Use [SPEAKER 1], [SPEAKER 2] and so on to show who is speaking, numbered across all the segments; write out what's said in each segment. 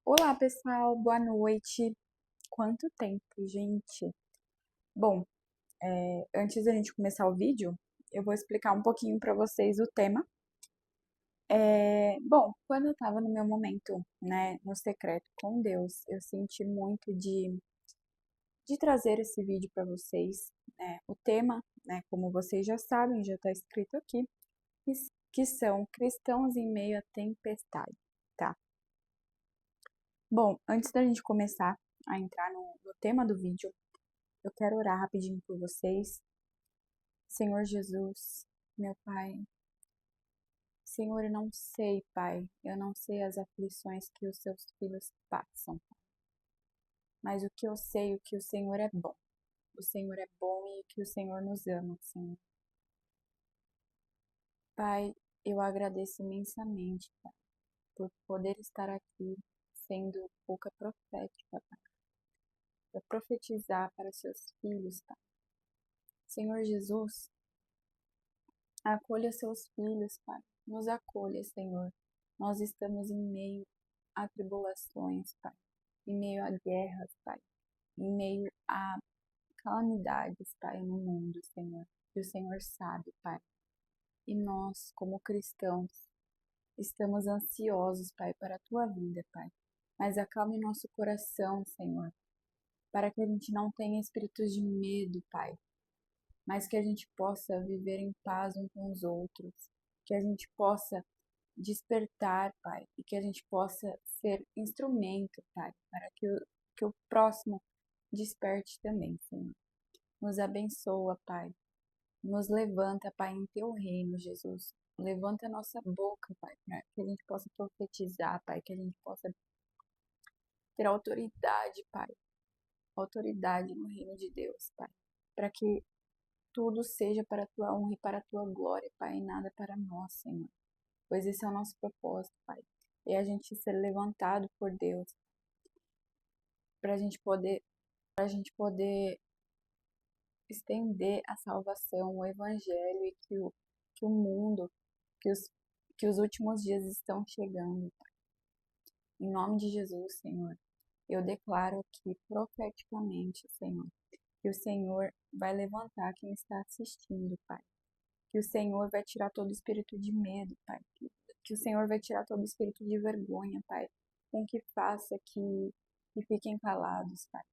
[SPEAKER 1] Olá, pessoal, boa noite. Quanto tempo, gente? Bom, antes da gente começar o vídeo, eu vou explicar um pouquinho para vocês o tema. Bom, quando eu tava no meu momento, né, no secreto com Deus, eu senti muito de trazer esse vídeo para vocês, né? O tema, né, como vocês já sabem, já está escrito aqui, que são cristãos em meio à tempestade, tá? Bom, antes da gente começar a entrar no tema do vídeo, eu quero orar rapidinho por vocês. Senhor Jesus, meu Pai, Senhor, eu não sei, Pai, eu não sei as aflições que os seus filhos passam, mas o que eu sei, o que o Senhor é bom. O Senhor é bom e que o Senhor nos ama, Senhor. Pai, eu agradeço imensamente, Pai, por poder estar aqui sendo boca profética, Pai, para profetizar para seus filhos, Pai. Senhor Jesus, acolha seus filhos, Pai. Nos acolha, Senhor. Nós estamos em meio a tribulações, Pai. Em meio a guerras, Pai. Em meio a calamidades, Pai, no mundo, Senhor. E o Senhor sabe, Pai. E nós, como cristãos, estamos ansiosos, Pai, para a Tua vida, Pai. Mas acalme nosso coração, Senhor, para que a gente não tenha espíritos de medo, Pai, mas que a gente possa viver em paz uns com os outros, que a gente possa despertar, Pai, e que a gente possa ser instrumento, Pai, para que o próximo desperte também, Senhor. Nos abençoa, Pai. Nos levanta, Pai, em Teu reino, Jesus. Levanta a nossa boca, Pai, para que a gente possa profetizar, Pai, que a gente possa ter autoridade, Pai. Autoridade no reino de Deus, Pai. Para que tudo seja para a Tua honra e para a Tua glória, Pai, e nada para nós, Senhor. Pois esse é o nosso propósito, Pai. É a gente ser levantado por Deus, para a gente poder estender a salvação, o evangelho e que o mundo, que os, que os últimos dias estão chegando, Pai. Em nome de Jesus, Senhor, eu declaro aqui profeticamente, Senhor, que o Senhor vai levantar quem está assistindo, Pai. Que o Senhor vai tirar todo espírito de medo, Pai. Que o Senhor vai tirar todo espírito de vergonha, Pai. Com que faça que fiquem calados, Pai.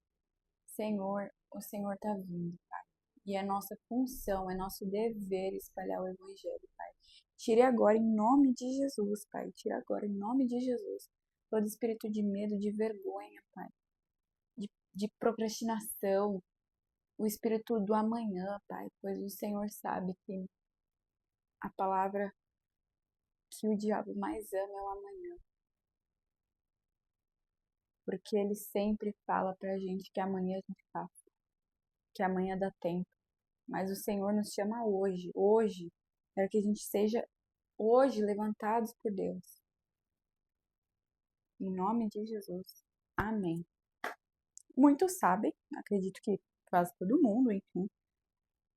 [SPEAKER 1] Senhor, o Senhor está vindo, Pai. E é nossa função, é nosso dever espalhar o Evangelho, Pai. Tire agora em nome de Jesus, Pai. Tire agora em nome de Jesus todo espírito de medo, de vergonha, Pai. De procrastinação, o espírito do amanhã, Pai. Pois o Senhor sabe que a palavra que o diabo mais ama é o amanhã. Porque ele sempre fala pra gente que amanhã a gente passa, que amanhã dá tempo. Mas o Senhor nos chama hoje, hoje, para que a gente seja hoje levantados por Deus. Em nome de Jesus. Amém. Muitos sabem, acredito que quase todo mundo, enfim,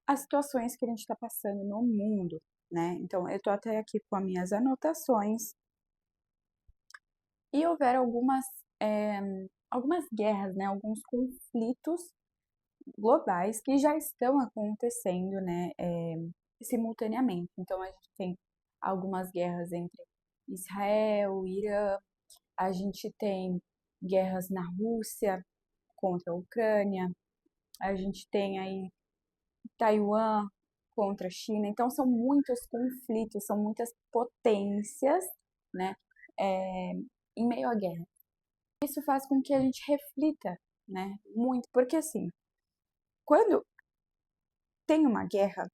[SPEAKER 1] as situações que a gente está passando no mundo, né? Então, eu tô até aqui com as minhas anotações. E houveram algumas guerras, né? Alguns conflitos globais que já estão acontecendo, né, simultaneamente. Então, a gente tem algumas guerras entre Israel, Irã, a gente tem guerras na Rússia contra a Ucrânia, a gente tem aí Taiwan contra a China. Então, são muitos conflitos, são muitas potências, né, é, em meio à guerra. Isso faz com que a gente reflita, né, muito, porque assim, quando tem uma guerra,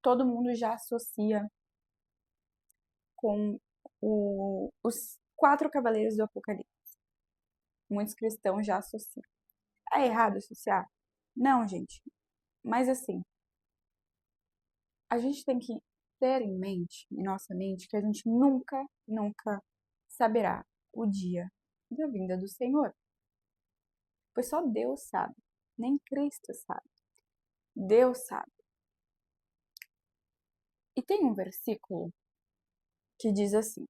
[SPEAKER 1] todo mundo já associa com os quatro cavaleiros do Apocalipse. Muitos cristãos já associam. É errado associar? Não, gente. Mas assim, a gente tem que ter em mente, em nossa mente, que a gente nunca, nunca saberá o dia da vinda do Senhor. Pois só Deus sabe. Nem Cristo sabe. Deus sabe. E tem um versículo que diz assim: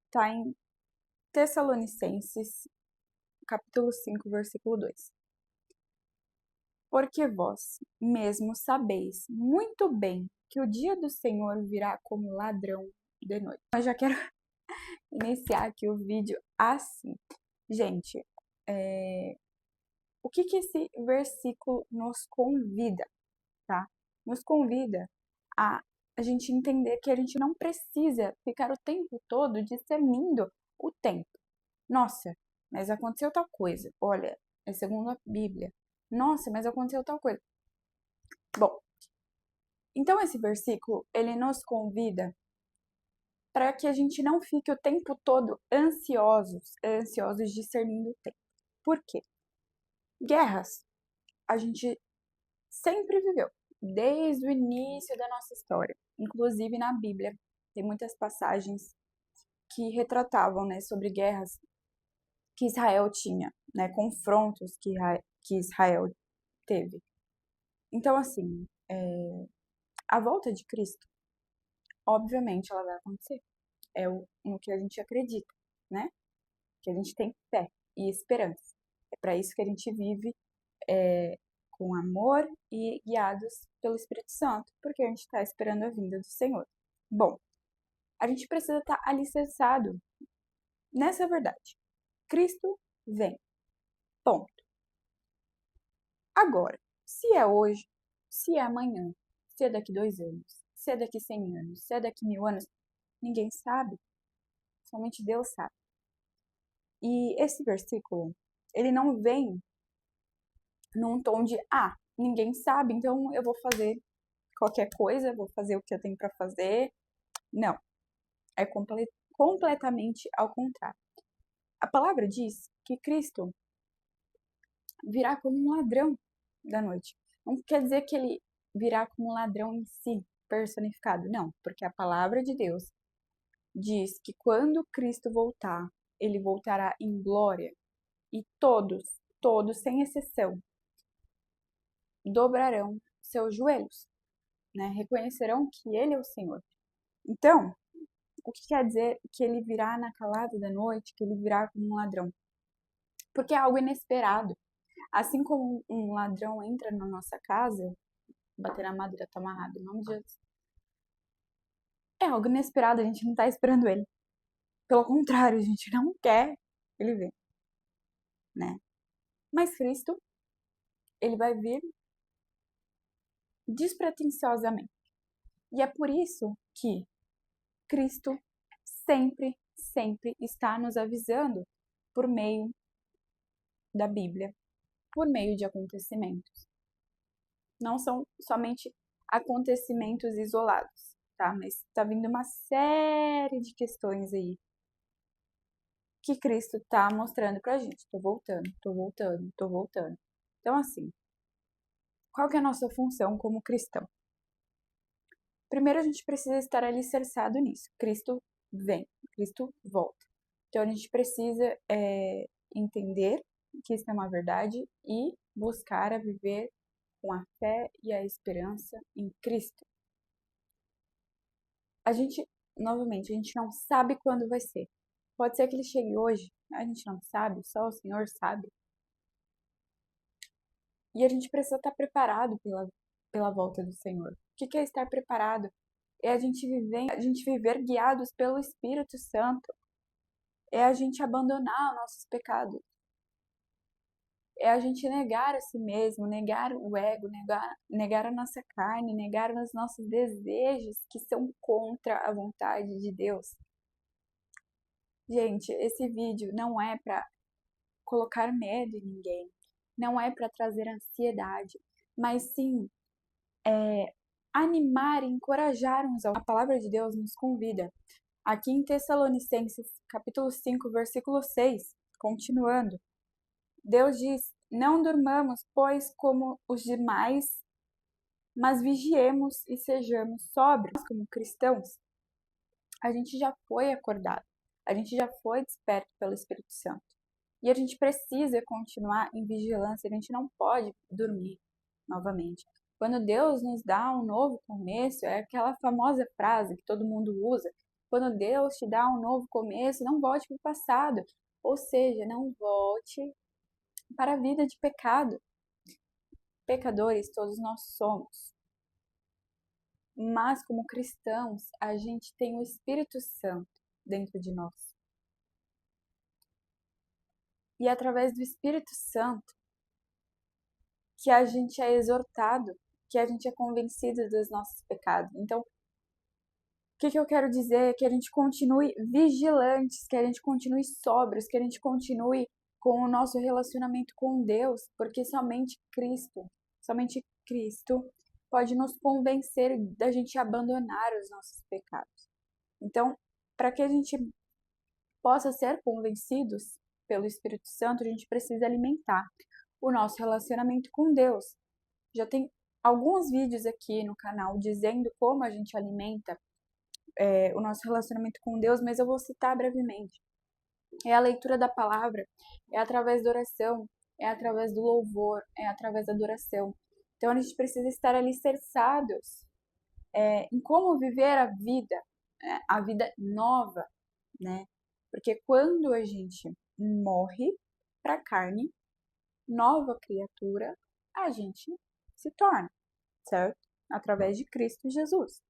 [SPEAKER 1] está em Tessalonicenses, capítulo 5, versículo 2. Porque vós mesmos sabeis muito bem que o dia do Senhor virá como ladrão de noite. Eu já quero iniciar aqui o vídeo assim. Gente, o que esse versículo nos convida, tá? Nos convida a gente entender que a gente não precisa ficar o tempo todo discernindo o tempo. Nossa, mas aconteceu tal coisa. Olha, é segundo a Bíblia. Nossa, mas aconteceu tal coisa. Bom, então esse versículo, ele nos convida para que a gente não fique o tempo todo ansiosos discernindo o tempo. Por quê? Guerras, a gente sempre viveu, desde o início da nossa história. Inclusive na Bíblia, tem muitas passagens que retratavam, né, sobre guerras que Israel tinha, né, confrontos que Israel teve. Então, assim, a volta de Cristo, obviamente, ela vai acontecer. É no que a gente acredita, né? Que a gente tem fé e esperança. É para isso que a gente vive com amor e guiados pelo Espírito Santo, porque a gente está esperando a vinda do Senhor. Bom, a gente precisa estar alicerçado nessa verdade. Cristo vem. Ponto. Agora, se é hoje, se é amanhã, se é daqui 2 anos, se é daqui 100 anos, se é daqui 1000 anos, ninguém sabe. Somente Deus sabe. E esse versículo, ele não vem num tom de, ninguém sabe, então eu vou fazer qualquer coisa, vou fazer o que eu tenho para fazer. Não. É completamente ao contrário. A palavra diz que Cristo virá como um ladrão da noite. Não quer dizer que ele virá como um ladrão em si, personificado. Não, porque a palavra de Deus diz que quando Cristo voltar, ele voltará em glória e todos, sem exceção, dobrarão seus joelhos, né? Reconhecerão que ele é o Senhor. Então, o que quer dizer que ele virá na calada da noite, que ele virá como um ladrão? Porque é algo inesperado. Assim como um ladrão entra na nossa casa, bater na madeira, tá amarrado, em nome de Jesus. É algo inesperado, a gente não tá esperando ele. Pelo contrário, a gente não quer ele vir, né? Mas Cristo, ele vai vir despretensiosamente. E é por isso que Cristo sempre está nos avisando por meio da Bíblia, por meio de acontecimentos. Não são somente acontecimentos isolados, tá? Mas está vindo uma série de questões aí que Cristo está mostrando pra gente. Tô voltando. Então, assim, qual que é a nossa função como cristão? Primeiro, a gente precisa estar alicerçado nisso. Cristo vem, Cristo volta. Então, a gente precisa entender que isso é uma verdade e buscar a viver com a fé e a esperança em Cristo. Novamente, a gente não sabe quando vai ser. Pode ser que ele chegue hoje, a gente não sabe, só o Senhor sabe. E a gente precisa estar preparado pela volta do Senhor. O que é estar preparado? É a gente viver guiados pelo Espírito Santo. É a gente abandonar os nossos pecados. É a gente negar a si mesmo, negar o ego, negar a nossa carne, negar os nossos desejos que são contra a vontade de Deus. Gente, esse vídeo não é para colocar medo em ninguém, não é para trazer ansiedade, mas sim animar e encorajar uns ao outros. A palavra de Deus nos convida. Aqui em Tessalonicenses, capítulo 5, versículo 6, continuando, Deus diz: não durmamos, pois, como os demais, mas vigiemos e sejamos sóbrios. Nós, como cristãos, a gente já foi acordado, a gente já foi desperto pelo Espírito Santo. E a gente precisa continuar em vigilância, a gente não pode dormir novamente. Quando Deus nos dá um novo começo, é aquela famosa frase que todo mundo usa, Quando Deus te dá um novo começo, não volte para o passado. Ou seja, não volte para a vida de pecado. Pecadores todos nós somos. Mas como cristãos, a gente tem o Espírito Santo dentro de nós. E é através do Espírito Santo que a gente é exortado, que a gente é convencido dos nossos pecados. Então, o que eu quero dizer é que a gente continue vigilantes, que a gente continue sóbrios, que a gente continue com o nosso relacionamento com Deus, porque somente Cristo pode nos convencer da gente abandonar os nossos pecados. Então, para que a gente possa ser convencidos pelo Espírito Santo, a gente precisa alimentar o nosso relacionamento com Deus. Já tem alguns vídeos aqui no canal dizendo como a gente alimenta o nosso relacionamento com Deus, mas eu vou citar brevemente. É a leitura da palavra, é através da oração, é através do louvor, é através da adoração. Então a gente precisa estar alicerçados em como viver a vida nova, né? Porque quando a gente morre para a carne, nova criatura, a gente se torna, certo? Através de Cristo Jesus.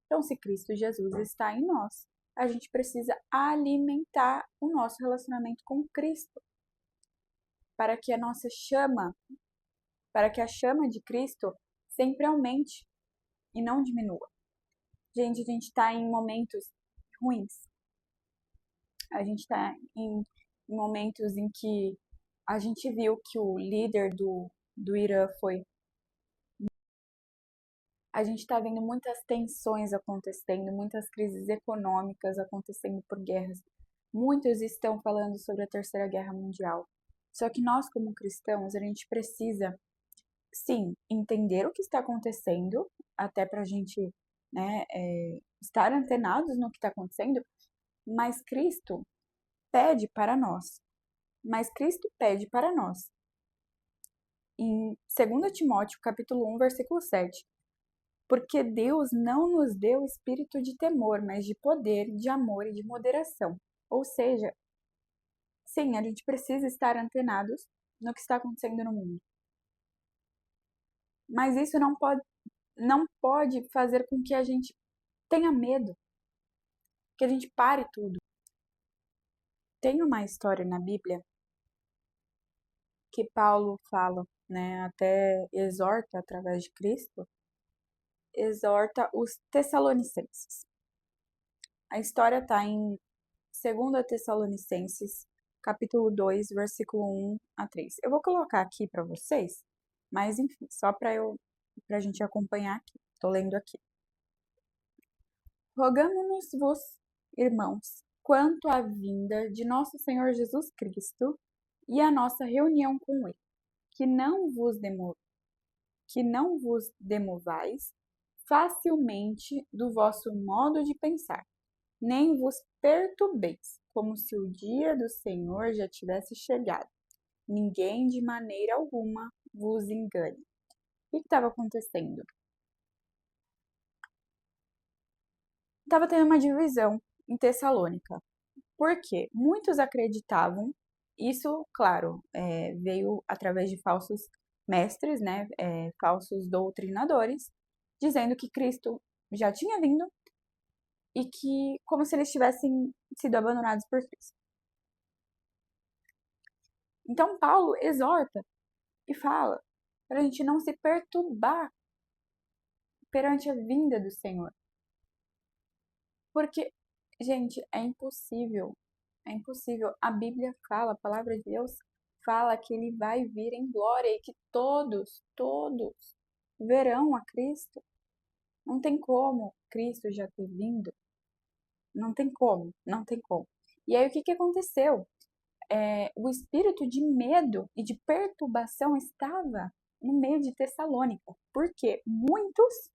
[SPEAKER 1] Então, se Cristo Jesus está em nós, a gente precisa alimentar o nosso relacionamento com Cristo, para que a chama de Cristo sempre aumente e não diminua. Gente, a gente está em momentos ruins. A gente está em momentos em que a gente viu que o líder do Irã foi. A gente está vendo muitas tensões acontecendo, muitas crises econômicas acontecendo por guerras. Muitos estão falando sobre a Terceira Guerra Mundial. Só que nós, como cristãos, a gente precisa, sim, entender o que está acontecendo, até para a gente estar antenados no que está acontecendo, mas Cristo pede para nós. Mas Cristo pede para nós. Em 2 Timóteo, capítulo 1, versículo 7. Porque Deus não nos deu espírito de temor, mas de poder, de amor e de moderação. Ou seja, sim, a gente precisa estar antenados no que está acontecendo no mundo. Mas isso não pode fazer com que a gente tenha medo, que a gente pare tudo. Tem uma história na Bíblia que Paulo fala, né, até exorta através de Cristo, exorta os Tessalonicenses. A história está em 2 Tessalonicenses, capítulo 2, versículo 1 a 3. Eu vou colocar aqui para vocês, mas enfim, só para a gente acompanhar aqui. Estou lendo aqui. Rogamo-nos-vos, irmãos, quanto à vinda de nosso Senhor Jesus Cristo e a nossa reunião com Ele, que não vos demovais facilmente do vosso modo de pensar, nem vos perturbeis, como se o dia do Senhor já tivesse chegado. Ninguém de maneira alguma vos engane. O que estava acontecendo? Estava tendo uma divisão em Tessalônica. Por quê? Muitos acreditavam, isso, claro, veio através de falsos mestres, né, falsos doutrinadores, dizendo que Cristo já tinha vindo e que, como se eles tivessem sido abandonados por Cristo. Então, Paulo exorta e fala para a gente não se perturbar perante a vinda do Senhor. Porque, gente, é impossível. É impossível. A Bíblia fala, a palavra de Deus fala que ele vai vir em glória e que todos verão a Cristo. Não tem como Cristo já ter vindo. Não tem como, não tem como. E aí o que aconteceu? O espírito de medo e de perturbação estava no meio de Tessalônica. Porque muitos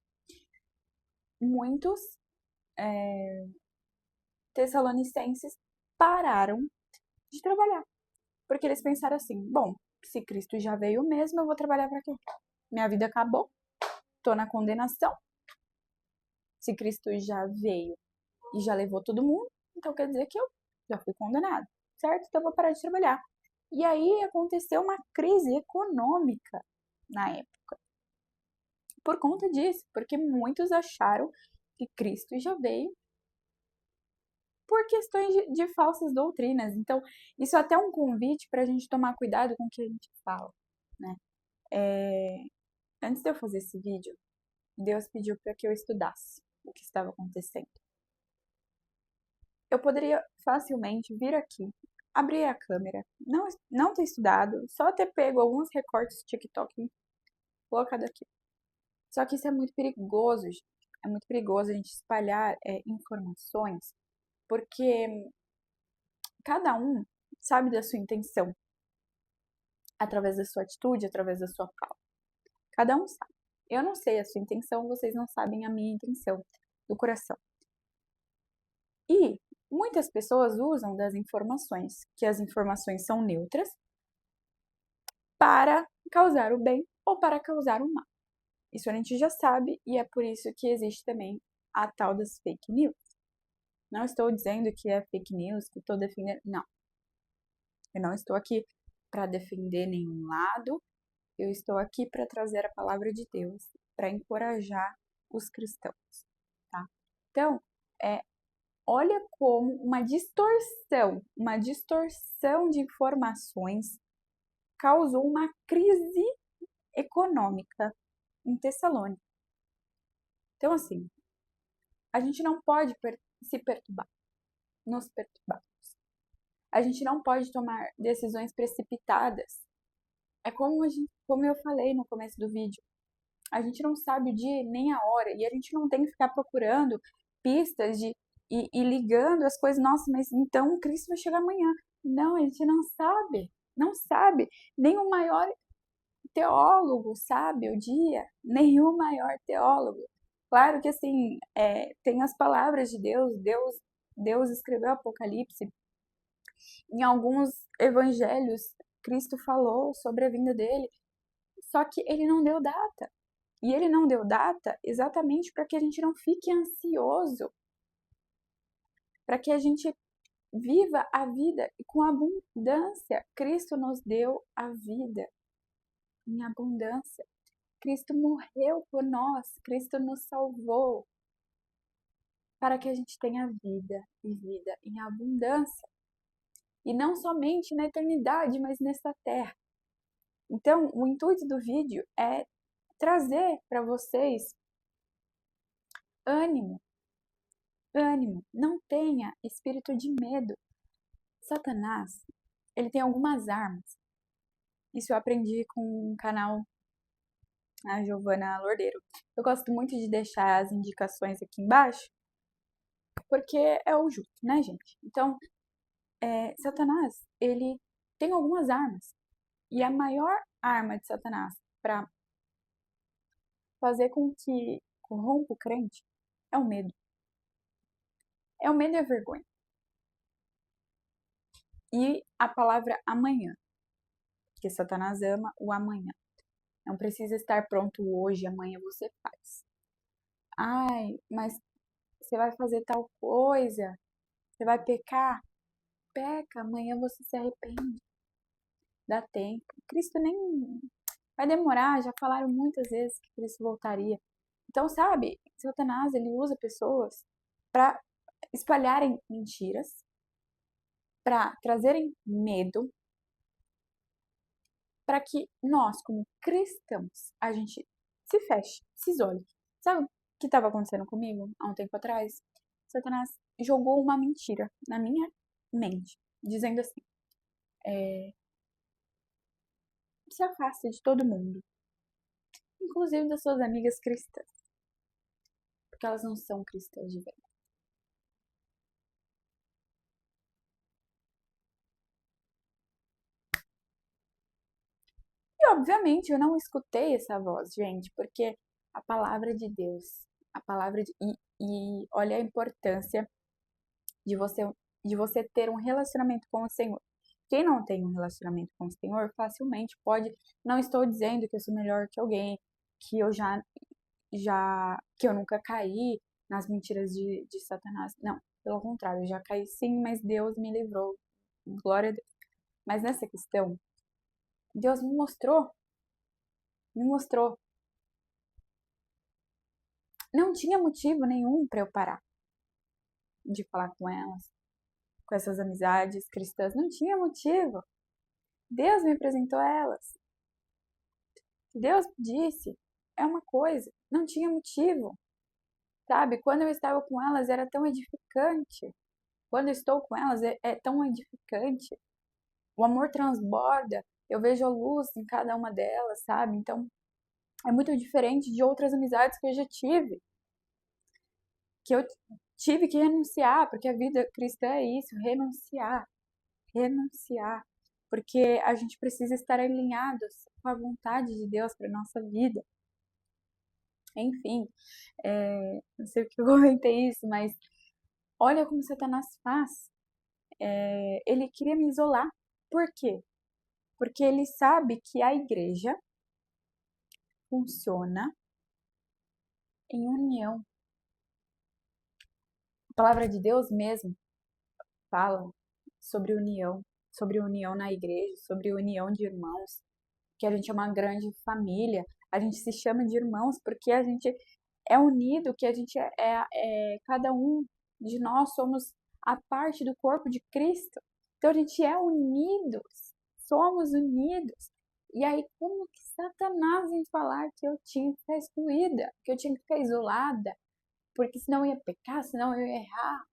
[SPEAKER 1] tessalonicenses pararam de trabalhar. Porque eles pensaram assim: bom, se Cristo já veio mesmo, eu vou trabalhar para quê? Minha vida acabou, tô na condenação. Se Cristo já veio e já levou todo mundo, então quer dizer que eu já fui condenado, certo? Então eu vou parar de trabalhar. E aí aconteceu uma crise econômica na época. Por conta disso, porque muitos acharam que Cristo já veio por questões de falsas doutrinas. Então, isso é até um convite para a gente tomar cuidado com o que a gente fala, né? Antes de eu fazer esse vídeo, Deus pediu para que eu estudasse o que estava acontecendo. Eu poderia facilmente vir aqui, abrir a câmera, não ter estudado, só ter pego alguns recortes do TikTok e colocado aqui. Só que isso é muito perigoso, gente. É muito perigoso a gente espalhar informações, porque cada um sabe da sua intenção, através da sua atitude, através da sua fala. Cada um sabe. Eu não sei a sua intenção, vocês não sabem a minha intenção do coração. E muitas pessoas usam das informações, que as informações são neutras, para causar o bem ou para causar o mal. Isso a gente já sabe e é por isso que existe também a tal das fake news. Não estou dizendo que é fake news, que estou defendendo. Não. Eu não estou aqui para defender nenhum lado. Eu estou aqui para trazer a palavra de Deus, para encorajar os cristãos, tá? Então, olha como uma distorção de informações causou uma crise econômica em Tessalônica. Então, assim, a gente não pode se perturbar, nos perturbar. A gente não pode tomar decisões precipitadas. É como eu falei no começo do vídeo, a gente não sabe o dia nem a hora e a gente não tem que ficar procurando pistas e ligando as coisas. Nossa, mas então o Cristo vai chegar amanhã. Não, a gente não sabe, não sabe. Nem o maior teólogo sabe o dia, nenhum maior teólogo. Claro que assim, tem as palavras de Deus escreveu Apocalipse. Em alguns evangelhos, Cristo falou sobre a vinda dele, só que ele não deu data. E ele não deu data exatamente para que a gente não fique ansioso, para que a gente viva a vida com abundância. Cristo nos deu a vida em abundância. Cristo morreu por nós, Cristo nos salvou para que a gente tenha vida e vida em abundância. E não somente na eternidade, mas nesta terra. Então, o intuito do vídeo é trazer para vocês ânimo, ânimo, não tenha espírito de medo. Satanás, ele tem algumas armas. Isso eu aprendi com o canal a Giovana Lordeiro. Eu gosto muito de deixar as indicações aqui embaixo, porque é o justo, né, gente? Então, Satanás, ele tem algumas armas. E a maior arma de Satanás para fazer com que corrompa o crente é o medo. É o medo e a vergonha. E a palavra amanhã, que Satanás ama o amanhã. Não precisa estar pronto hoje, amanhã você faz. Ai, mas você vai fazer tal coisa, você vai pecar? Peca, amanhã você se arrepende. Dá tempo. Cristo nem vai demorar, já falaram muitas vezes que Cristo voltaria. Então, sabe, Satanás, ele usa pessoas para espalharem mentiras, para trazerem medo, para que nós, como cristãos, a gente se feche, se isole. Sabe o que estava acontecendo comigo há um tempo atrás? Satanás jogou uma mentira na minha mente, dizendo assim: se afaste de todo mundo, inclusive das suas amigas cristãs, porque elas não são cristãs de verdade. E obviamente eu não escutei essa voz, gente, porque a palavra de Deus, a palavra de, e olha a importância de você ter um relacionamento com o Senhor. Quem não tem um relacionamento com o Senhor facilmente pode, não estou dizendo que eu sou melhor que alguém, que eu que eu nunca caí, nas mentiras de Satanás. Não, pelo contrário, eu já caí sim, mas Deus me livrou. Glória a Deus. Mas nessa questão, Deus me mostrou. Não tinha motivo nenhum para eu parar de falar com elas, com essas amizades cristãs. Não tinha motivo. Deus me apresentou elas. Deus disse. É uma coisa. Não tinha motivo. Sabe? Quando eu estava com elas era tão edificante. Quando eu estou com elas é tão edificante. O amor transborda. Eu vejo a luz em cada uma delas, sabe? Então é muito diferente de outras amizades que eu já tive. Que eu tive que renunciar, porque a vida cristã é isso, renunciar. Renunciar. Porque a gente precisa estar alinhados com a vontade de Deus para nossa vida. Enfim, não sei porque eu comentei isso, mas olha como Satanás faz. Ele queria me isolar. Por quê? Porque ele sabe que a igreja funciona em união. A palavra de Deus mesmo fala sobre união na igreja, sobre união de irmãos, que a gente é uma grande família, a gente se chama de irmãos porque a gente é unido, que a gente cada um de nós somos a parte do corpo de Cristo. Então a gente é unidos, somos unidos. E aí, como que Satanás vem falar que eu tinha que ficar excluída, que eu tinha que ficar isolada, porque senão eu ia pecar, senão eu ia errar?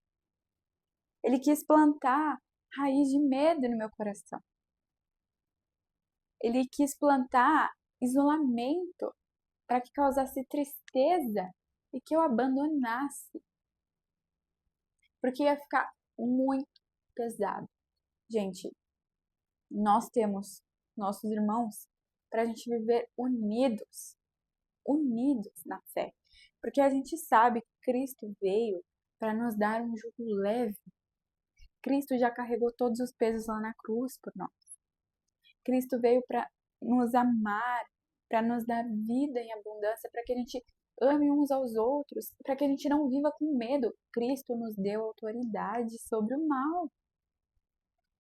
[SPEAKER 1] Ele quis plantar raiz de medo no meu coração. Ele quis plantar isolamento para que causasse tristeza e que eu abandonasse. Porque ia ficar muito pesado. Gente, nós temos nossos irmãos para a gente viver unidos, unidos na fé. Porque a gente sabe que Cristo veio para nos dar um jugo leve. Cristo já carregou todos os pesos lá na cruz por nós. Cristo veio para nos amar, para nos dar vida em abundância, para que a gente ame uns aos outros, para que a gente não viva com medo. Cristo nos deu autoridade sobre o mal.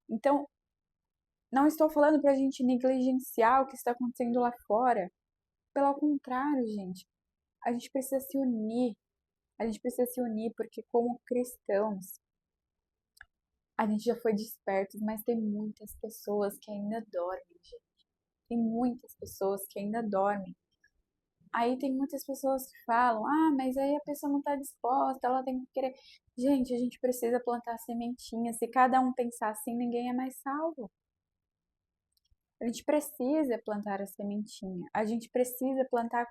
[SPEAKER 1] Então, não estou falando para a gente negligenciar o que está acontecendo lá fora. Pelo contrário, gente, a gente precisa se unir. A gente precisa se unir porque, como cristãos, a gente já foi despertos, mas tem muitas pessoas que ainda dormem, gente. Tem muitas pessoas que ainda dormem. Aí tem muitas pessoas que falam, mas aí a pessoa não está disposta, ela tem que querer. Gente, a gente precisa plantar sementinha. Se cada um pensar assim, ninguém é mais salvo. A gente precisa plantar a sementinha. A gente precisa plantar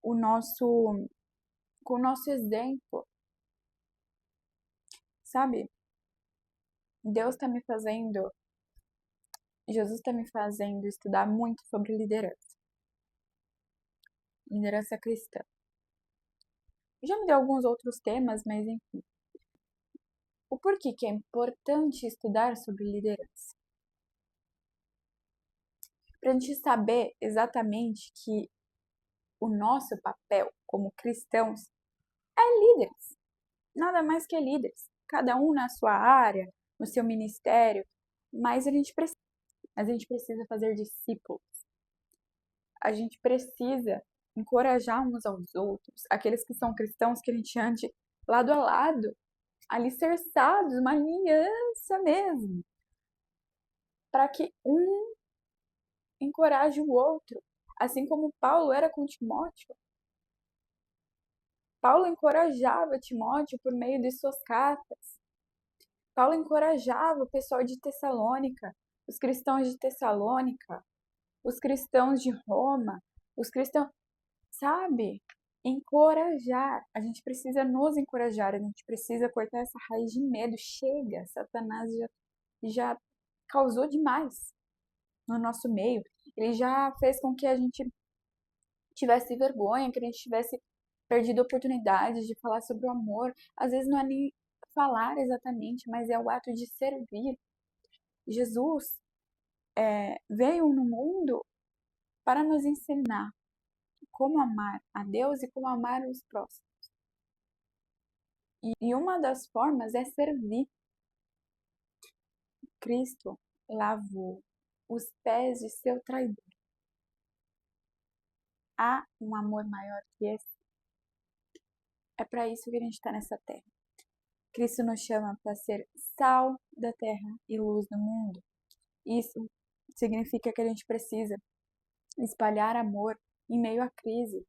[SPEAKER 1] o nosso, com o nosso exemplo. Sabe? Deus está me fazendo, Jesus está me fazendo estudar muito sobre liderança. Liderança cristã. Já me deu alguns outros temas, mas enfim. O porquê que é importante estudar sobre liderança? Para a gente saber exatamente que o nosso papel como cristãos é líderes. Nada mais que líderes. Cada um na sua área, no seu ministério. Mas a gente precisa fazer discípulos. A gente precisa encorajar uns aos outros. Aqueles que são cristãos, que a gente ande lado a lado, alicerçados, uma aliança mesmo. Para que um encoraje o outro. Assim como Paulo era com Timóteo. Paulo encorajava Timóteo por meio de suas cartas. Paulo encorajava o pessoal de Tessalônica, os cristãos de Tessalônica, os cristãos de Roma, os cristãos, sabe? Encorajar. A gente precisa nos encorajar, a gente precisa cortar essa raiz de medo. Chega, Satanás já causou demais no nosso meio. Ele já fez com que a gente tivesse vergonha, que a gente tivesse perdido oportunidades de falar sobre o amor. Às vezes não é nem falar exatamente, mas é o ato de servir. Jesus veio no mundo para nos ensinar como amar a Deus e como amar os próximos. E uma das formas é servir. Cristo lavou os pés de seu traidor. Há um amor maior que esse? É para isso que a gente está nessa terra. Cristo nos chama para ser sal da terra e luz do mundo. Isso significa que a gente precisa espalhar amor em meio à crise.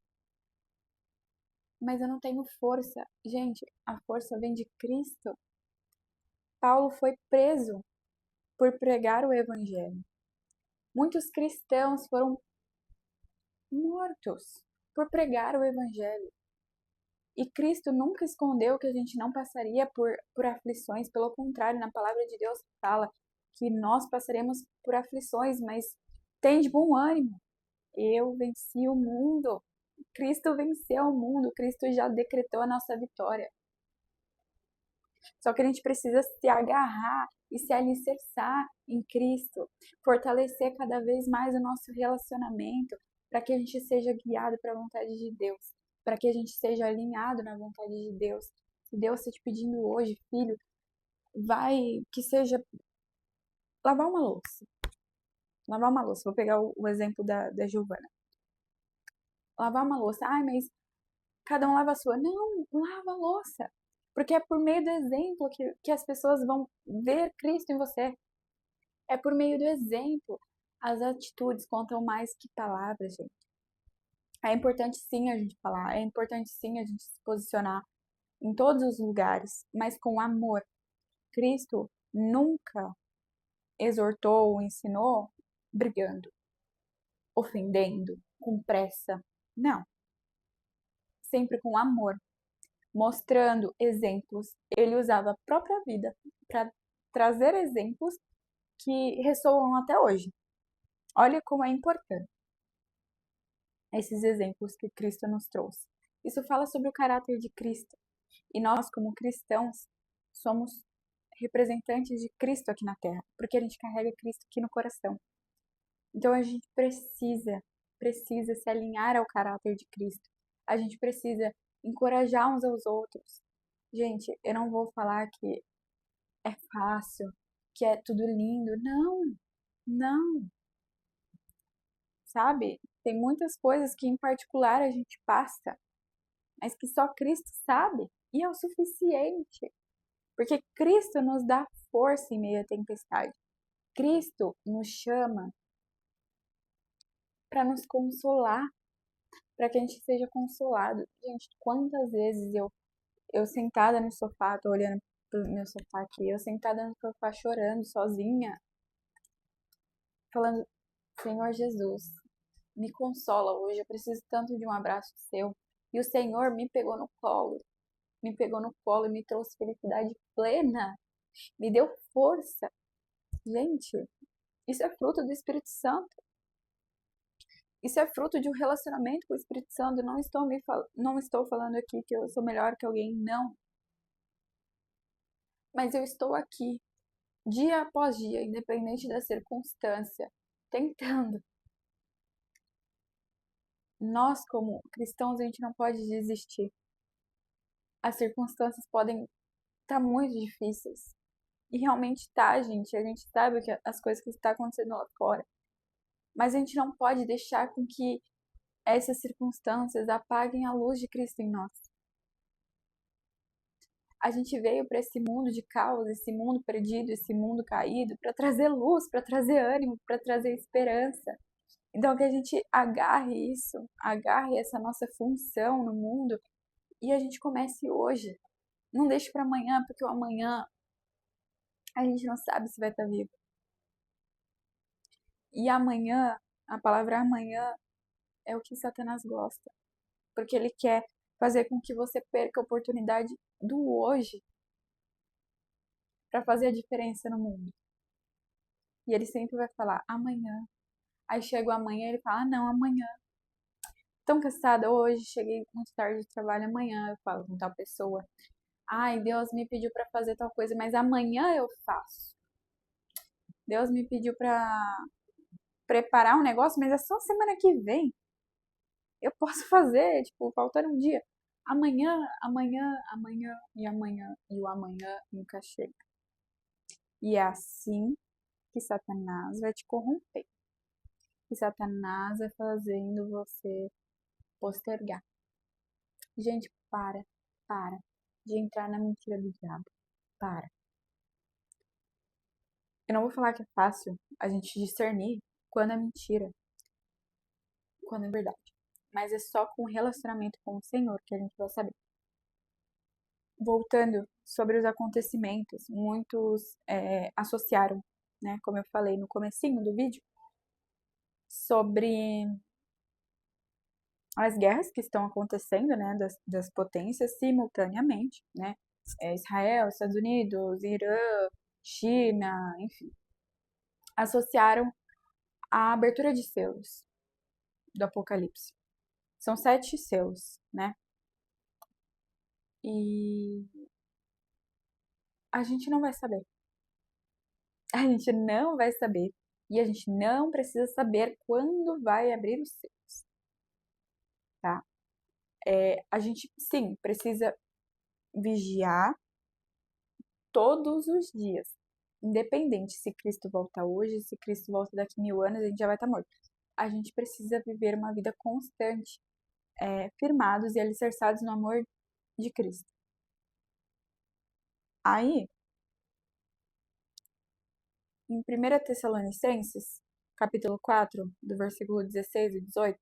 [SPEAKER 1] Mas eu não tenho força. Gente, a força vem de Cristo. Paulo foi preso por pregar o evangelho. Muitos cristãos foram mortos por pregar o evangelho. E Cristo nunca escondeu que a gente não passaria por aflições. Pelo contrário, na palavra de Deus fala que nós passaremos por aflições, mas tem de bom ânimo. Eu venci o mundo. Cristo venceu o mundo. Cristo já decretou a nossa vitória. Só que a gente precisa se agarrar e se alicerçar em Cristo, fortalecer cada vez mais o nosso relacionamento, para que a gente seja guiado para a vontade de Deus, para que a gente seja alinhado na vontade de Deus. Se Deus está te pedindo hoje, filho, vai que seja lavar uma louça. Lavar uma louça. Vou pegar o exemplo da Giovana. Lavar uma louça. Ai, mas cada um lava a sua. Não, lava a louça. Porque é por meio do exemplo que as pessoas vão ver Cristo em você. É por meio do exemplo. As atitudes contam mais que palavras, gente. É importante sim a gente falar, é importante sim a gente se posicionar em todos os lugares, mas com amor. Cristo nunca exortou ou ensinou brigando, ofendendo, com pressa. Não. Sempre com amor, mostrando exemplos. Ele usava a própria vida para trazer exemplos que ressoam até hoje. Olha como é importante esses exemplos que Cristo nos trouxe. Isso fala sobre o caráter de Cristo. E nós, como cristãos, somos representantes de Cristo aqui na Terra, porque a gente carrega Cristo aqui no coração. Então a gente precisa se alinhar ao caráter de Cristo. A gente precisa encorajar uns aos outros. Gente, eu não vou falar que é fácil, que é tudo lindo. Não, não. Sabe? Tem muitas coisas que em particular a gente passa, mas que só Cristo sabe. E é o suficiente. Porque Cristo nos dá força em meio à tempestade. Cristo nos chama para nos consolar, para que a gente seja consolado. Gente, quantas vezes eu sentada no sofá, tô olhando pro meu sofá aqui, eu sentada no sofá chorando sozinha, falando: Senhor Jesus, me consola hoje, eu preciso tanto de um abraço seu. E o Senhor me pegou no colo e me trouxe felicidade plena, me deu força. Gente, isso é fruto do Espírito Santo. Isso é fruto de um relacionamento com o Espírito Santo. Não estou falando aqui que eu sou melhor que alguém, não. Mas eu estou aqui, dia após dia, independente da circunstância, tentando. Nós, como cristãos, a gente não pode desistir. As circunstâncias podem estar muito difíceis. E realmente tá, gente. A gente sabe que as coisas que estão acontecendo lá fora. Mas a gente não pode deixar com que essas circunstâncias apaguem a luz de Cristo em nós. A gente veio para esse mundo de caos, esse mundo perdido, esse mundo caído, para trazer luz, para trazer ânimo, para trazer esperança. Então que a gente agarre isso, agarre essa nossa função no mundo e a gente comece hoje. Não deixe para amanhã, porque o amanhã a gente não sabe se vai estar vivo. E amanhã, a palavra amanhã é o que Satanás gosta, porque ele quer fazer com que você perca a oportunidade do hoje para fazer a diferença no mundo. E ele sempre vai falar amanhã. Aí chega o amanhã e ele fala: ah, não, amanhã. Tão cansada hoje, cheguei muito tarde de trabalho, amanhã eu falo com tal pessoa. Ai, Deus me pediu para fazer tal coisa, mas amanhã eu faço. Deus me pediu para preparar um negócio, mas é só semana que vem. Eu posso fazer, tipo, faltando um dia. amanhã, e o amanhã nunca chega. E é assim que Satanás vai te corromper. Que Satanás vai fazendo você postergar. Gente, para de entrar na mentira do diabo. Para. Eu não vou falar que é fácil a gente discernir quando é mentira, quando é verdade. Mas é só com o relacionamento com o Senhor que a gente vai saber. Voltando sobre os acontecimentos, muitos associaram, né, como eu falei no comecinho do vídeo, sobre as guerras que estão acontecendo, né, das potências simultaneamente, né, Israel, Estados Unidos, Irã, China, enfim, associaram a abertura de selos do Apocalipse. São 7 selos, né? E a gente não vai saber. A gente não vai saber. E a gente não precisa saber quando vai abrir os selos, tá? A gente, sim, precisa vigiar todos os dias. Independente se Cristo volta hoje, se Cristo volta daqui 1000 anos, a gente já vai estar morto. A gente precisa viver uma vida constante, firmados e alicerçados no amor de Cristo. Aí, em 1 Tessalonicenses, capítulo 4, do versículo 16 e 18,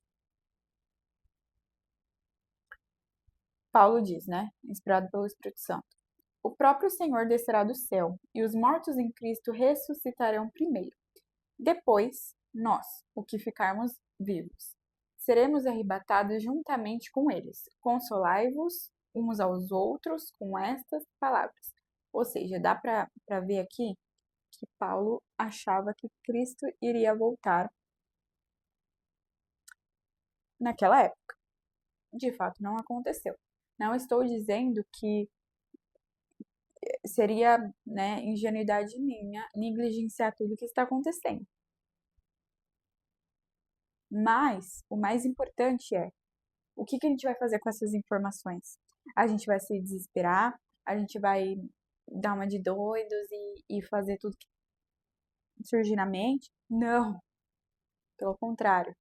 [SPEAKER 1] Paulo diz, né, inspirado pelo Espírito Santo: o próprio Senhor descerá do céu, e os mortos em Cristo ressuscitarão primeiro. Depois, nós, o que ficarmos vivos, seremos arrebatados juntamente com eles. Consolai-vos uns aos outros com estas palavras. Ou seja, dá para ver aqui que Paulo achava que Cristo iria voltar naquela época. De fato, não aconteceu. Não estou dizendo que seria, né, ingenuidade minha negligenciar tudo que está acontecendo. Mas o mais importante é o que a gente vai fazer com essas informações? A gente vai se desesperar? A gente vai dar uma de doidos e fazer tudo que surgir na mente? Não, pelo contrário.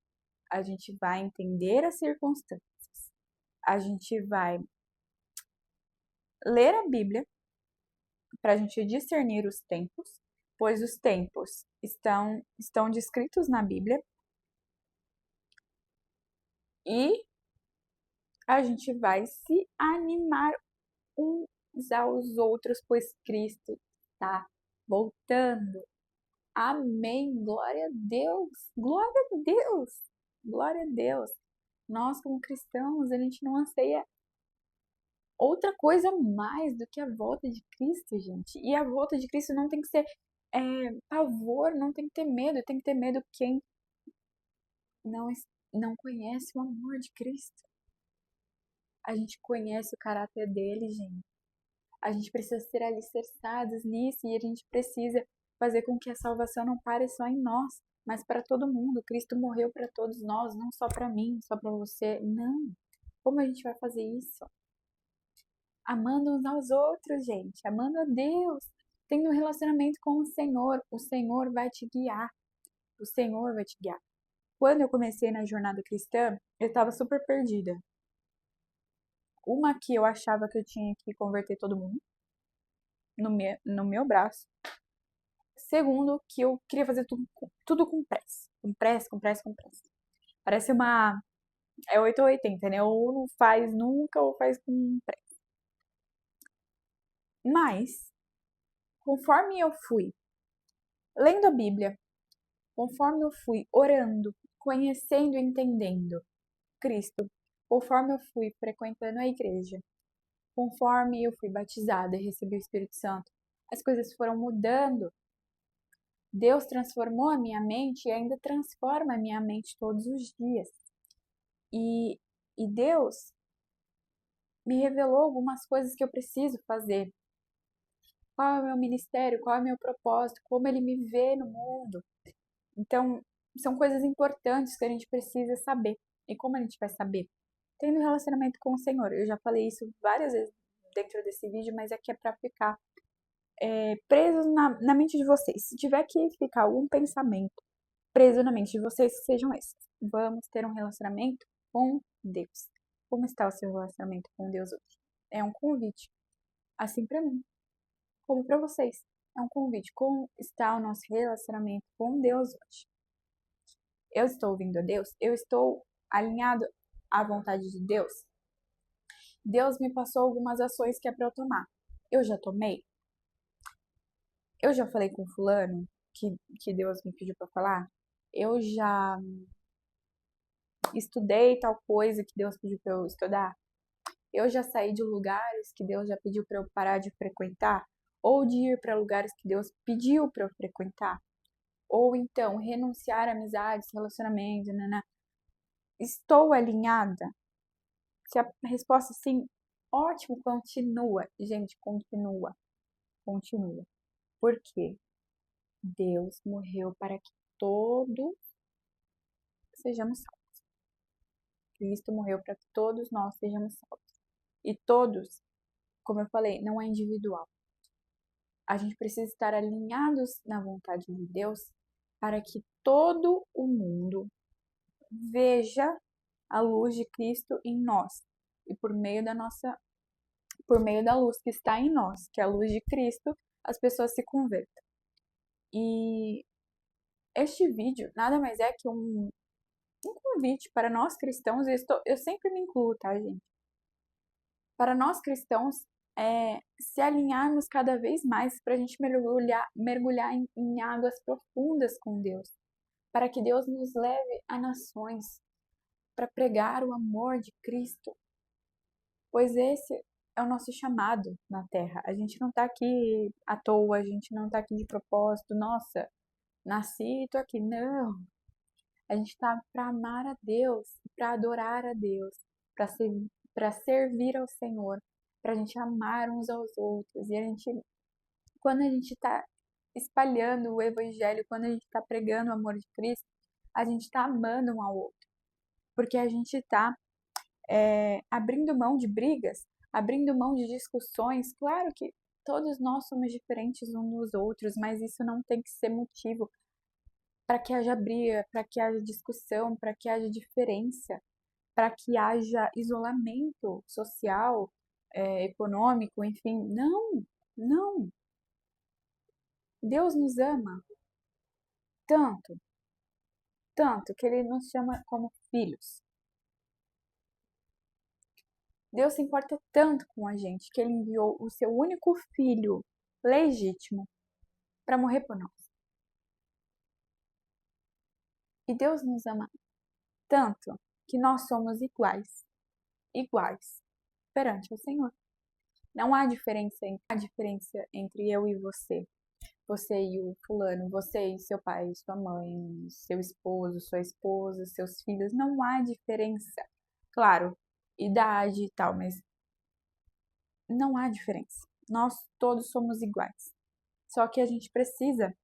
[SPEAKER 1] A gente vai entender as circunstâncias. A gente vai ler a Bíblia para a gente discernir os tempos, pois os tempos estão descritos na Bíblia. E a gente vai se animar uns aos outros, pois Cristo está voltando. Amém. Glória a Deus. Glória a Deus. Glória a Deus. Nós, como cristãos, a gente não anseia outra coisa mais do que a volta de Cristo, gente. E a volta de Cristo não tem que ser pavor, não tem que ter medo. Tem que ter medo quem não, não conhece o amor de Cristo. A gente conhece o caráter dele, gente. A gente precisa ser alicerçados nisso e a gente precisa fazer com que a salvação não pare só em nós, mas para todo mundo. Cristo morreu para todos nós, não só para mim, só para você. Não. Como a gente vai fazer isso? Amando uns aos outros, gente. Amando a Deus. Tendo um relacionamento com o Senhor. O Senhor vai te guiar. O Senhor vai te guiar. Quando eu comecei na jornada cristã, eu estava super perdida. Uma que eu achava que eu tinha que converter todo mundo no meu braço. Segundo, que eu queria fazer tudo com pressa. Com pressa, com pressa, com pressa. Parece uma. É 8 ou 80, né? Ou não faz nunca, ou faz com pressa. Mas, conforme eu fui lendo a Bíblia, conforme eu fui orando, conhecendo e entendendo Cristo, conforme eu fui frequentando a igreja, conforme eu fui batizada e recebi o Espírito Santo, as coisas foram mudando. Deus transformou a minha mente e ainda transforma a minha mente todos os dias. E Deus me revelou algumas coisas que eu preciso fazer. Qual é o meu ministério? Qual é o meu propósito? Como ele me vê no mundo? Então, são coisas importantes que a gente precisa saber. E como a gente vai saber? tendo relacionamento com o Senhor. Eu já falei isso várias vezes dentro desse vídeo, mas aqui é para ficar preso na mente de vocês. Se tiver que ficar algum pensamento preso na mente de vocês, que sejam esses. Vamos ter um relacionamento com Deus. Como está o seu relacionamento com Deus hoje? É um convite, assim para mim, como para vocês. É um convite. Como está o nosso relacionamento com Deus hoje? Eu estou ouvindo a Deus? Eu estou alinhado à vontade de Deus? Deus me passou algumas ações que é para eu tomar. Eu já tomei? Eu já falei com fulano que Deus me pediu para falar? Eu já estudei tal coisa que Deus pediu para eu estudar? Eu já saí de lugares que Deus já pediu para eu parar de frequentar? Ou de ir para lugares que Deus pediu para eu frequentar? Ou então renunciar a amizades, relacionamentos, né? Estou alinhada? Se a resposta é sim, ótimo, continua. Gente, continua. Continua. Por quê? Deus morreu para que todos sejamos salvos. Cristo morreu para que todos nós sejamos salvos. E todos, como eu falei, não é individual. A gente precisa estar alinhados na vontade de Deus para que todo o mundo veja a luz de Cristo em nós e por meio da luz que está em nós, que é a luz de Cristo, as pessoas se convertam. E este vídeo nada mais é que um convite para nós cristãos, eu sempre me incluo, tá, gente? Para nós cristãos, se alinharmos cada vez mais para a gente mergulhar em águas profundas com Deus, para que Deus nos leve a nações, para pregar o amor de Cristo, pois esse é o nosso chamado na Terra. A gente não está aqui à toa, a gente não está aqui de propósito, nossa, nasci e tô aqui. Não, a gente está para amar a Deus, para adorar a Deus, para servir ao Senhor, para a gente amar uns aos outros. E quando a gente está espalhando o Evangelho, quando a gente está pregando o amor de Cristo, a gente está amando um ao outro, porque a gente está abrindo mão de brigas, abrindo mão de discussões. Claro que todos nós somos diferentes uns dos outros, mas isso não tem que ser motivo para que haja briga, para que haja discussão, para que haja diferença, para que haja isolamento social, econômico, enfim. Não, não. Deus nos ama tanto, tanto, que Ele nos chama como filhos. Deus se importa tanto com a gente que Ele enviou o seu único filho legítimo para morrer por nós. E Deus nos ama tanto que nós somos iguais, iguais perante o Senhor. Não há diferença entre eu e você e o fulano, você e seu pai, sua mãe, seu esposo, sua esposa, seus filhos. Não há diferença. Claro, idade e tal, mas não há diferença. Nós todos somos iguais. Só que a gente precisa,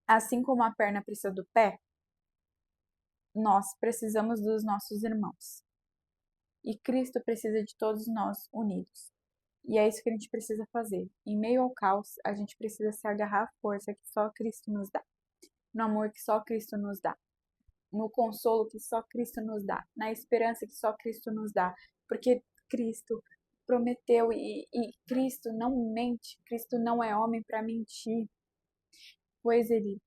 [SPEAKER 1] assim como a perna precisa do pé, nós precisamos dos nossos irmãos. E Cristo precisa de todos nós unidos. E é isso que a gente precisa fazer. Em meio ao caos, a gente precisa se agarrar à força que só Cristo nos dá, no amor que só Cristo nos dá, no consolo que só Cristo nos dá, na esperança que só Cristo nos dá. Porque Cristo prometeu e Cristo não mente, Cristo não é homem para mentir, pois ele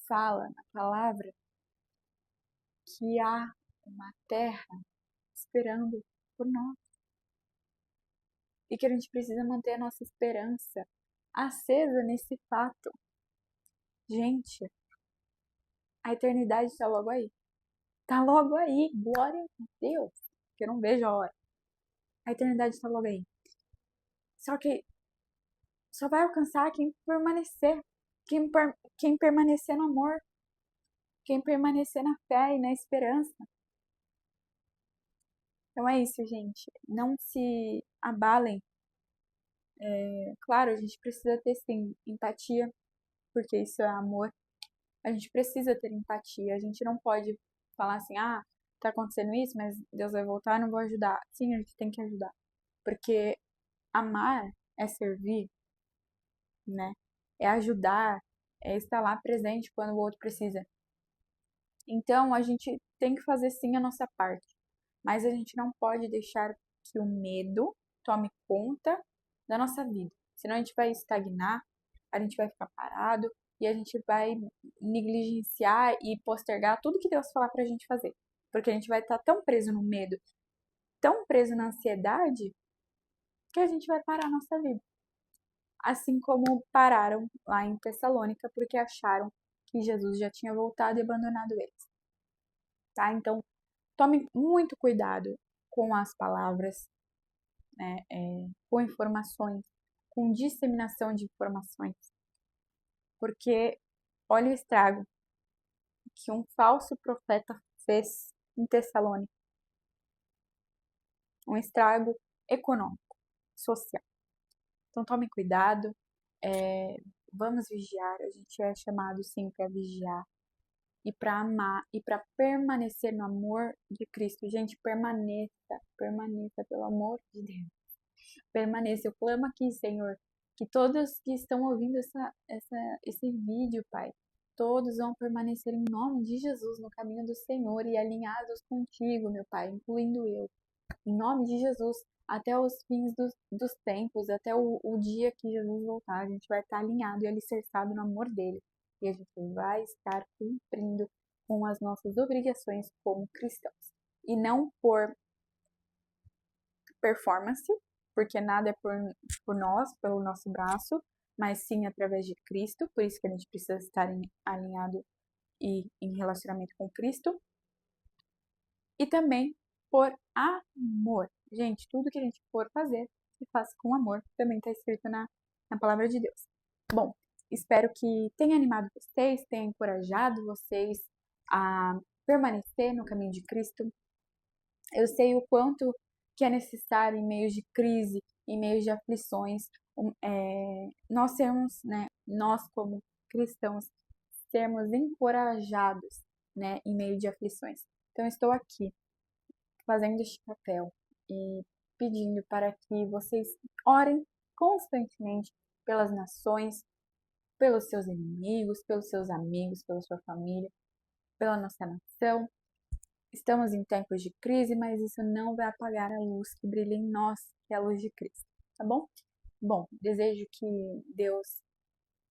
[SPEAKER 1] fala na palavra que há uma terra esperando por nós e que a gente precisa manter a nossa esperança acesa nesse fato. Gente, a eternidade está logo aí. Está logo aí, glória a Deus, que eu não vejo a hora. A eternidade está logo aí. Só que só vai alcançar quem permanecer, quem permanecer no amor, quem permanecer na fé e na esperança. Então é isso, gente. Não se abalem. Claro, a gente precisa ter sim empatia, porque isso é amor. A gente precisa ter empatia. A gente não pode falar assim, tá acontecendo isso, mas Deus vai voltar, eu não vou ajudar. Sim, a gente tem que ajudar. Porque amar é servir, né? É ajudar, é estar lá presente quando o outro precisa. Então, a gente tem que fazer sim a nossa parte, mas a gente não pode deixar que o medo tome conta da nossa vida. Senão a gente vai estagnar, a gente vai ficar parado e a gente vai negligenciar e postergar tudo que Deus falar pra gente fazer. Porque a gente vai estar tão preso no medo, tão preso na ansiedade, que a gente vai parar a nossa vida. Assim como pararam lá em Tessalônica, porque acharam que Jesus já tinha voltado e abandonado eles. Tá? Então, tome muito cuidado com as palavras, né, com informações, com disseminação de informações, porque olha o estrago que um falso profeta fez em Tessalônica, um estrago econômico, social. Então tome cuidado, é, vamos vigiar, a gente é chamado sim para vigiar e para amar e para permanecer no amor de Cristo. Gente, permaneça, permaneça pelo amor de Deus. Permaneça. Eu clamo aqui, Senhor, que todos que estão ouvindo esse vídeo, Pai, todos vão permanecer em nome de Jesus no caminho do Senhor e alinhados contigo, meu Pai, incluindo eu. Em nome de Jesus, até os fins dos tempos, até o dia que Jesus voltar, a gente vai estar alinhado e alicerçado no amor dele. E a gente vai estar cumprindo com as nossas obrigações como cristãos. E não por performance, porque nada é por nós, pelo nosso braço, mas sim através de Cristo, por isso que a gente precisa estar alinhado e em relacionamento com Cristo. E também por amor. Gente, tudo que a gente for fazer, que faça com amor, também está escrito na palavra de Deus. Bom, espero que tenha animado vocês, tenha encorajado vocês a permanecer no caminho de Cristo. Eu sei o quanto que é necessário em meios de crise, em meios de aflições, nós sermos, né, nós como cristãos, sermos encorajados, né, em meio de aflições. Então, estou aqui fazendo este papel e pedindo para que vocês orem constantemente pelas nações, pelos seus inimigos, pelos seus amigos, pela sua família, pela nossa nação. Estamos em tempos de crise, mas isso não vai apagar a luz que brilha em nós, que é a luz de Cristo, tá bom? Bom, desejo que Deus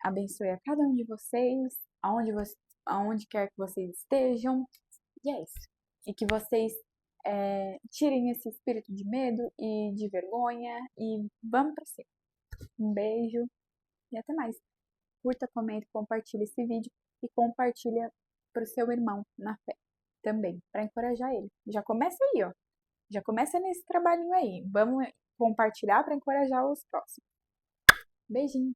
[SPEAKER 1] abençoe a cada um de vocês, aonde quer que vocês estejam, e é isso. E que vocês tirem esse espírito de medo e de vergonha e vamos pra cima. Um beijo e até mais. Curta, comente, compartilhe esse vídeo e compartilha pro seu irmão na fé também, para encorajar ele. Já começa aí, ó. Já começa nesse trabalhinho aí. Vamos compartilhar para encorajar os próximos. Beijinho!